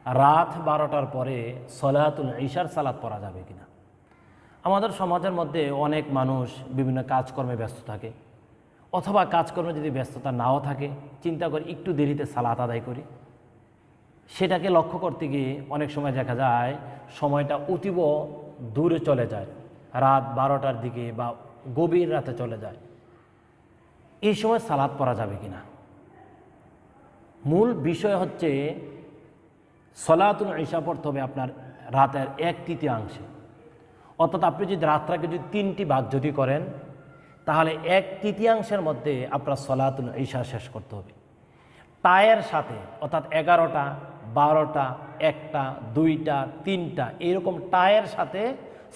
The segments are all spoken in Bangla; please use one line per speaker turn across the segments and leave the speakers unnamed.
রাত 12টার পরে সলাতুল ইশার সালাত পড়া যাবে কিনা। আমাদের সমাজের মধ্যে অনেক মানুষ বিভিন্ন কাজকর্মে ব্যস্ত থাকে, অথবা কাজকর্মে যদি ব্যস্ততা নাও থাকে চিন্তা করে একটু দেরিতে সালাত আদায় করি। সেটাকে লক্ষ্য করতে গিয়ে অনেক সময় দেখা যায় সময়টা অতীব দূরে চলে যায়, রাত 12টার দিকে বা গভীর রাতে চলে যায়। এই সময় সালাত পড়া যাবে কিনা। মূল বিষয় হচ্ছে সলাতুল ইশা পড়তে হবে আপনার রাতের 1/3 অর্থাৎ আপনি যদি রাতটাকে যদি 3টি ভাগ যদি করেন তাহলে 1/3 মধ্যে আপনার সলাতুল ইশা শেষ করতে হবে। টায়ের সাথে অর্থাৎ 11টা 12টা 1টা 2টা 3টা এরকম টায়ের সাথে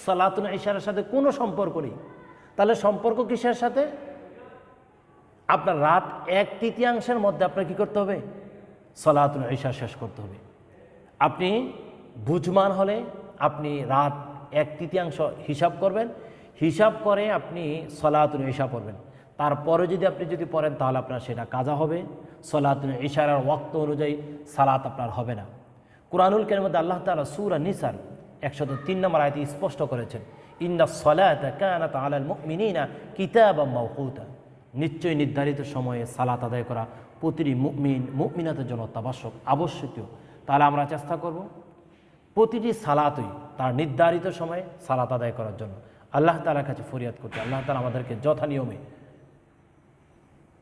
সলাতুল ইশার সাথে কোনো সম্পর্ক নেই। তাহলে সম্পর্ক কিসের সাথে? আপনার রাত 1/3 মধ্যে আপনার কী করতে হবে? সলাতুল ইশা শেষ করতে হবে। আপনি বুঝমান হলে আপনি রাত 1/3 হিসাব করবেন, হিসাব করে আপনি সলাতুল ইশা পড়বেন। তারপরে যদি আপনি পড়েন তাহলে আপনার সেটা কাজা হবে। সলাতুল ইশার ওয়াক্ত অনুযায়ী সালাত আপনার হবে না। কুরআনুল কারীমের মধ্যে আল্লাহ তাআলা সূরা নিসার 103 নম্বর আয়াতে স্পষ্ট করেছেন, ইন্নাস সালাতা কানাত আলাল মুমিনিনা কিতাবাম মাওকুতা। নিশ্চয়ই নির্ধারিত সময়ে সালাত আদায় করা প্রতিটি মুমিনাতের জন্য আবশ্যকীয়। তাহলে আমরা চেষ্টা করব প্রতিটি সালাতই তার নির্ধারিত সময়ে সালাত আদায় করার জন্য। আল্লাহ তাআলার কাছে ফরিয়াদ করতে আল্লাহ তাআলা আমাদেরকে যথা নিয়মে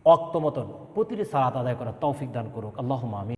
ওয়াক্ত মতন প্রতিটি সালাত আদায় করার তৌফিক দান করুক। আল্লাহুম্মা আমিন।